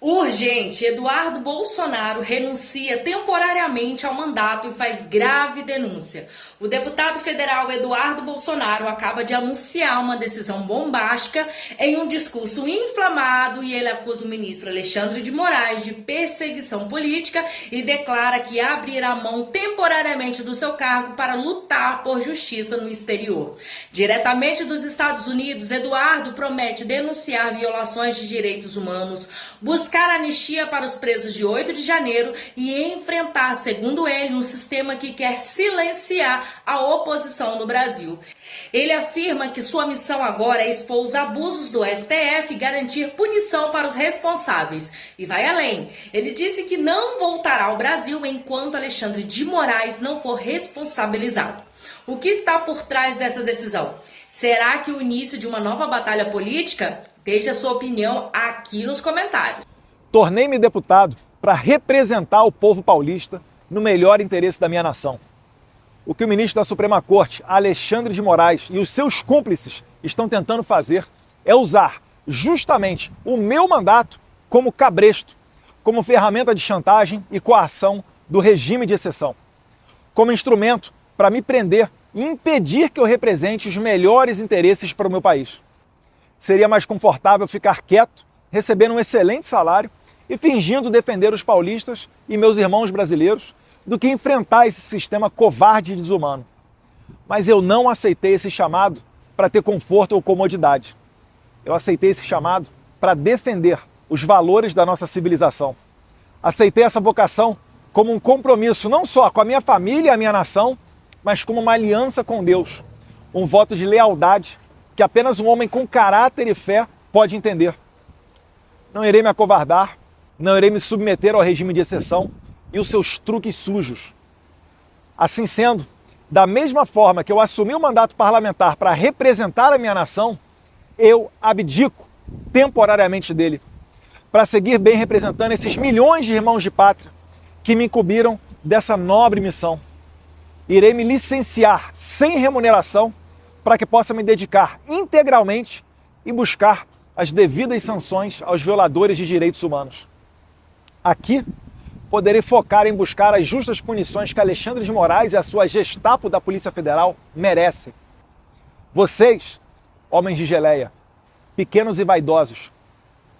Urgente, Eduardo Bolsonaro renuncia temporariamente ao mandato e faz grave denúncia. O deputado federal Eduardo Bolsonaro acaba de anunciar uma decisão bombástica em um discurso inflamado e ele acusa o ministro Alexandre de Moraes de perseguição política e declara que abrirá mão temporariamente do seu cargo para lutar por justiça no exterior. Diretamente dos Estados Unidos, Eduardo promete denunciar violações de direitos humanos, buscar anistia para os presos de 8 de janeiro e enfrentar, segundo ele, um sistema que quer silenciar a oposição no Brasil. Ele afirma que sua missão agora é expor os abusos do STF e garantir punição para os responsáveis. E vai além. Ele disse que não voltará ao Brasil enquanto Alexandre de Moraes não for responsabilizado. O que está por trás dessa decisão? Será que o início de uma nova batalha política? Deixe a sua opinião aqui nos comentários. Tornei-me deputado para representar o povo paulista no melhor interesse da minha nação. O que o ministro da Suprema Corte, Alexandre de Moraes, e os seus cúmplices estão tentando fazer é usar justamente o meu mandato como cabresto, como ferramenta de chantagem e coação do regime de exceção, como instrumento para me prender e impedir que eu represente os melhores interesses para o meu país. Seria mais confortável ficar quieto, recebendo um excelente salário e fingindo defender os paulistas e meus irmãos brasileiros do que enfrentar esse sistema covarde e desumano. Mas eu não aceitei esse chamado para ter conforto ou comodidade. Eu aceitei esse chamado para defender os valores da nossa civilização. Aceitei essa vocação como um compromisso não só com a minha família e a minha nação, mas como uma aliança com Deus, um voto de lealdade que apenas um homem com caráter e fé pode entender. Não irei me acovardar, não irei me submeter ao regime de exceção e os seus truques sujos. Assim sendo, da mesma forma que eu assumi o mandato parlamentar para representar a minha nação, eu abdico temporariamente dele, para seguir bem representando esses milhões de irmãos de pátria que me incumbiram dessa nobre missão. Irei me licenciar sem remuneração para que possa me dedicar integralmente e buscar as devidas sanções aos violadores de direitos humanos. Aqui, poderei focar em buscar as justas punições que Alexandre de Moraes e a sua Gestapo da Polícia Federal merecem. Vocês, homens de geleia, pequenos e vaidosos,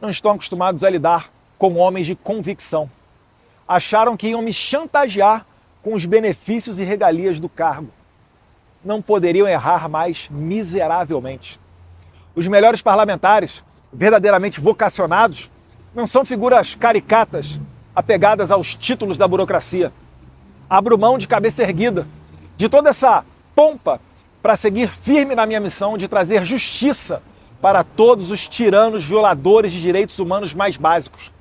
não estão acostumados a lidar com homens de convicção. Acharam que iam me chantagear com os benefícios e regalias do cargo. Não poderiam errar mais miseravelmente. Os melhores parlamentares, verdadeiramente vocacionados, não são figuras caricatas apegadas aos títulos da burocracia. Abro mão de cabeça erguida de toda essa pompa para seguir firme na minha missão de trazer justiça para todos os tiranos violadores de direitos humanos mais básicos.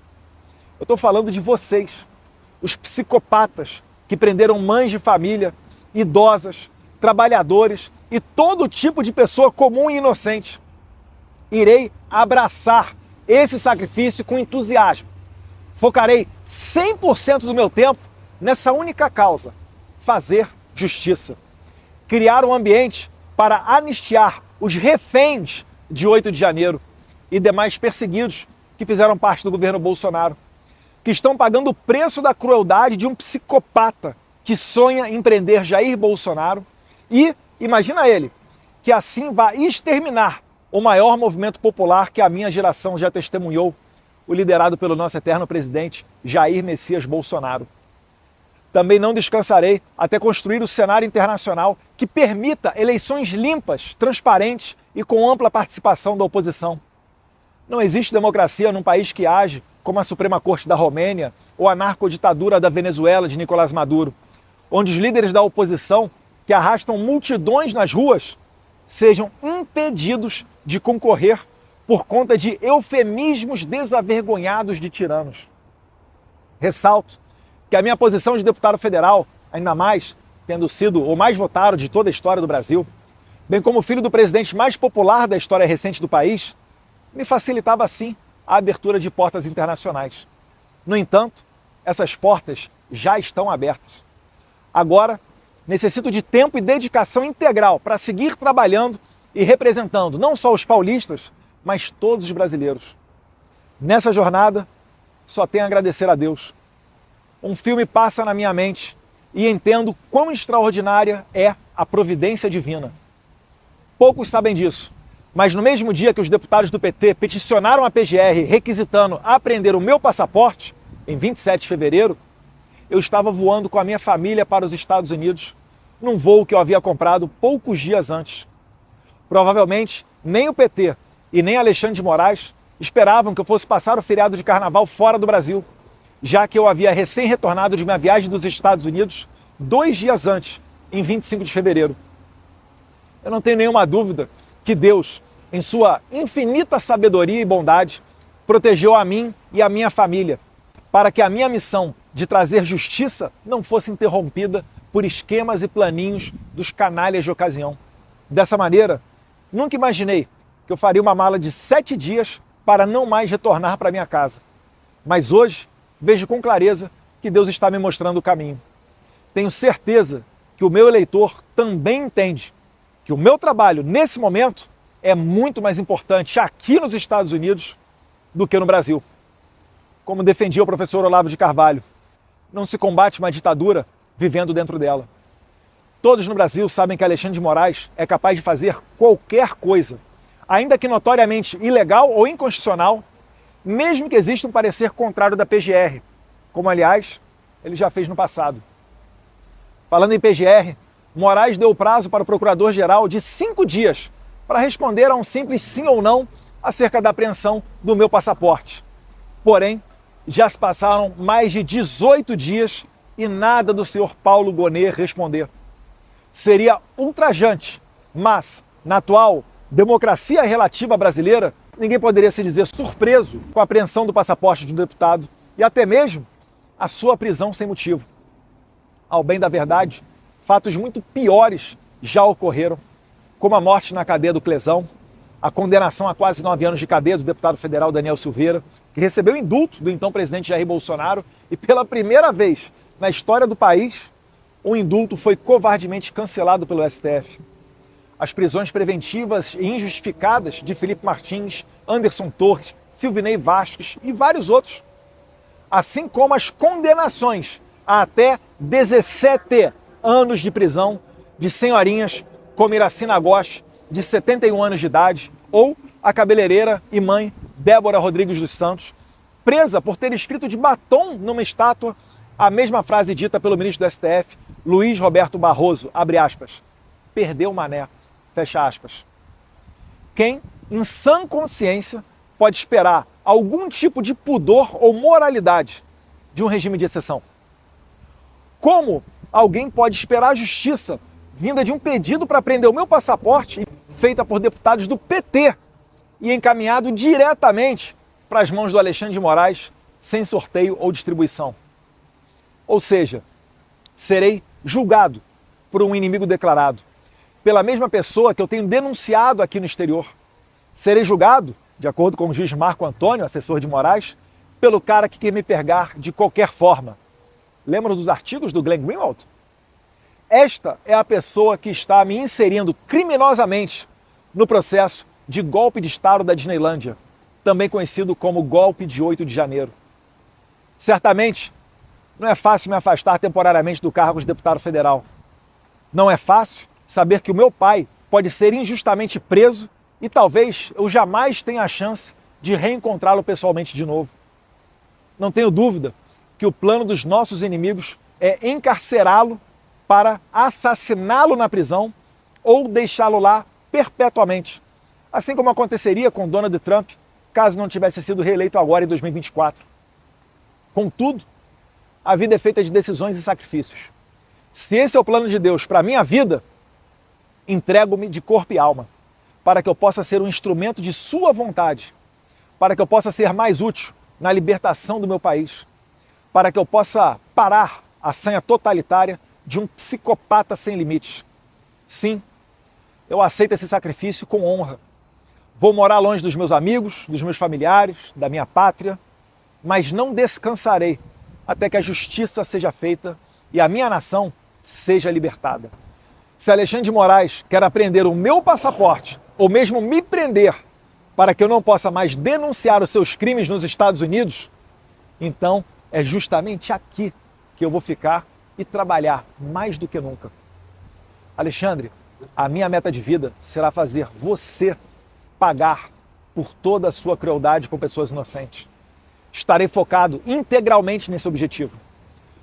Eu estou falando de vocês, os psicopatas que prenderam mães de família, idosas, trabalhadores e todo tipo de pessoa comum e inocente. Irei abraçar esse sacrifício com entusiasmo. Focarei 100% do meu tempo nessa única causa: fazer justiça. Criar um ambiente para anistiar os reféns de 8 de janeiro e demais perseguidos que fizeram parte do governo Bolsonaro, que estão pagando o preço da crueldade de um psicopata que sonha em prender Jair Bolsonaro e, imagina ele, que assim vai exterminar o maior movimento popular que a minha geração já testemunhou, o liderado pelo nosso eterno presidente Jair Messias Bolsonaro. Também não descansarei até construir o cenário internacional que permita eleições limpas, transparentes e com ampla participação da oposição. Não existe democracia num país que age como a Suprema Corte da Romênia ou a narcoditadura da Venezuela de Nicolás Maduro, onde os líderes da oposição, que arrastam multidões nas ruas, sejam impedidos de concorrer por conta de eufemismos desavergonhados de tiranos. Ressalto que a minha posição de deputado federal, ainda mais tendo sido o mais votado de toda a história do Brasil, bem como filho do presidente mais popular da história recente do país, me facilitava sim a abertura de portas internacionais. No entanto, essas portas já estão abertas. Agora, necessito de tempo e dedicação integral para seguir trabalhando e representando não só os paulistas, mas todos os brasileiros. Nessa jornada, só tenho a agradecer a Deus. Um filme passa na minha mente e entendo quão extraordinária é a providência divina. Poucos sabem disso, mas no mesmo dia que os deputados do PT peticionaram a PGR requisitando apreender o meu passaporte, em 27 de fevereiro, eu estava voando com a minha família para os Estados Unidos, num voo que eu havia comprado poucos dias antes. Provavelmente, nem o PT e nem Alexandre de Moraes esperavam que eu fosse passar o feriado de carnaval fora do Brasil, já que eu havia recém-retornado de minha viagem dos Estados Unidos 2 dias antes, em 25 de fevereiro. Eu não tenho nenhuma dúvida que Deus, em sua infinita sabedoria e bondade, protegeu a mim e a minha família, para que a minha missão de trazer justiça não fosse interrompida por esquemas e planinhos dos canalhas de ocasião. Dessa maneira, nunca imaginei que eu faria uma mala de 7 dias para não mais retornar para minha casa. Mas hoje, vejo com clareza que Deus está me mostrando o caminho. Tenho certeza que o meu eleitor também entende que o meu trabalho, nesse momento, é muito mais importante aqui nos Estados Unidos do que no Brasil. Como defendia o professor Olavo de Carvalho, não se combate uma ditadura vivendo dentro dela. Todos no Brasil sabem que Alexandre de Moraes é capaz de fazer qualquer coisa, ainda que notoriamente ilegal ou inconstitucional, mesmo que exista um parecer contrário da PGR, como, aliás, ele já fez no passado. Falando em PGR, Moraes deu prazo para o procurador-geral de 5 dias para responder a um simples sim ou não acerca da apreensão do meu passaporte. Porém, já se passaram mais de 18 dias e nada do senhor Paulo Gonet responder. Seria ultrajante, mas, na atual democracia relativa brasileira, ninguém poderia se dizer surpreso com a apreensão do passaporte de um deputado e até mesmo a sua prisão sem motivo. Ao bem da verdade, fatos muito piores já ocorreram, como a morte na cadeia do Clesão, a condenação a quase 9 anos de cadeia do deputado federal Daniel Silveira, que recebeu indulto do então presidente Jair Bolsonaro e pela primeira vez na história do país, o indulto foi covardemente cancelado pelo STF. As prisões preventivas e injustificadas de Felipe Martins, Anderson Torres, Silvinei Vasquez e vários outros, assim como as condenações a até 17 anos de prisão de senhorinhas como Iracina Gosch, de 71 anos de idade, ou a cabeleireira e mãe Débora Rodrigues dos Santos, presa por ter escrito de batom numa estátua a mesma frase dita pelo ministro do STF, Luiz Roberto Barroso, abre aspas, perdeu mané, fecha aspas. Quem, em sã consciência, pode esperar algum tipo de pudor ou moralidade de um regime de exceção? Como alguém pode esperar a justiça vinda de um pedido para prender o meu passaporte feita por deputados do PT e encaminhado diretamente para as mãos do Alexandre de Moraes sem sorteio ou distribuição? Ou seja, serei julgado por um inimigo declarado, pela mesma pessoa que eu tenho denunciado aqui no exterior. Serei julgado, de acordo com o juiz Marco Antônio, assessor de Moraes, pelo cara que quer me pegar de qualquer forma. Lembram dos artigos do Glenn Greenwald? Esta é a pessoa que está me inserindo criminosamente no processo de golpe de Estado da Disneylândia, também conhecido como golpe de 8 de janeiro. Certamente, não é fácil me afastar temporariamente do cargo de deputado federal. Não é fácil saber que o meu pai pode ser injustamente preso e talvez eu jamais tenha a chance de reencontrá-lo pessoalmente de novo. Não tenho dúvida que o plano dos nossos inimigos é encarcerá-lo para assassiná-lo na prisão ou deixá-lo lá perpetuamente, assim como aconteceria com Donald Trump caso não tivesse sido reeleito agora em 2024. Contudo, a vida é feita de decisões e sacrifícios. Se esse é o plano de Deus para a minha vida, entrego-me de corpo e alma, para que eu possa ser um instrumento de sua vontade, para que eu possa ser mais útil na libertação do meu país, para que eu possa parar a sanha totalitária de um psicopata sem limites. Sim, eu aceito esse sacrifício com honra. Vou morar longe dos meus amigos, dos meus familiares, da minha pátria, mas não descansarei até que a justiça seja feita e a minha nação seja libertada. Se Alexandre de Moraes quer apreender o meu passaporte, ou mesmo me prender, para que eu não possa mais denunciar os seus crimes nos Estados Unidos, Então, é justamente aqui que eu vou ficar e trabalhar mais do que nunca. Alexandre, a minha meta de vida será fazer você pagar por toda a sua crueldade com pessoas inocentes. Estarei focado integralmente nesse objetivo.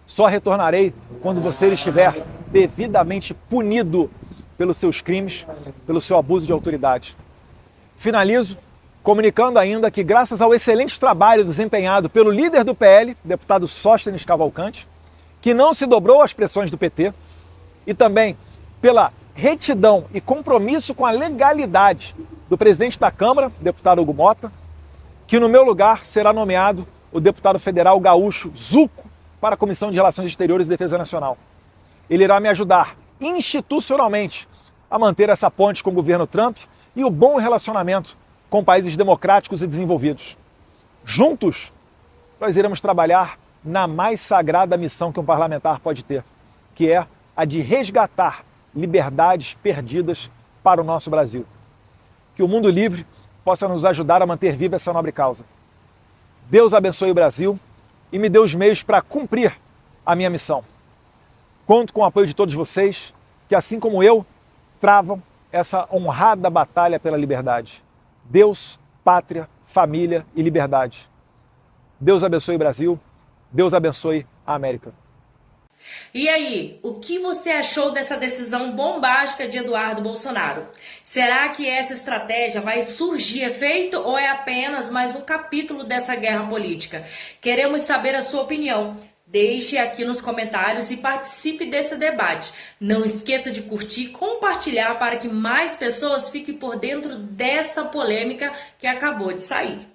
Só retornarei quando você estiver devidamente punido pelos seus crimes, pelo seu abuso de autoridade. Finalizo comunicando ainda que, graças ao excelente trabalho desempenhado pelo líder do PL, deputado Sóstenes Cavalcante, que não se dobrou às pressões do PT, e também pela retidão e compromisso com a legalidade do presidente da Câmara, deputado Hugo Mota, que no meu lugar será nomeado o deputado federal gaúcho Zuco para a Comissão de Relações Exteriores e Defesa Nacional. Ele irá me ajudar institucionalmente a manter essa ponte com o governo Trump e o bom relacionamento com países democráticos e desenvolvidos. Juntos, nós iremos trabalhar na mais sagrada missão que um parlamentar pode ter, que é a de resgatar liberdades perdidas para o nosso Brasil. Que o mundo livre possa nos ajudar a manter viva essa nobre causa. Deus abençoe o Brasil e me dê os meios para cumprir a minha missão. Conto com o apoio de todos vocês, que assim como eu, travam essa honrada batalha pela liberdade. Deus, pátria, família e liberdade. Deus abençoe o Brasil, Deus abençoe a América. E aí, o que você achou dessa decisão bombástica de Eduardo Bolsonaro? Será que essa estratégia vai surgir efeito ou é apenas mais um capítulo dessa guerra política? Queremos saber a sua opinião. Deixe aqui nos comentários e participe desse debate. Não esqueça de curtir e compartilhar para que mais pessoas fiquem por dentro dessa polêmica que acabou de sair.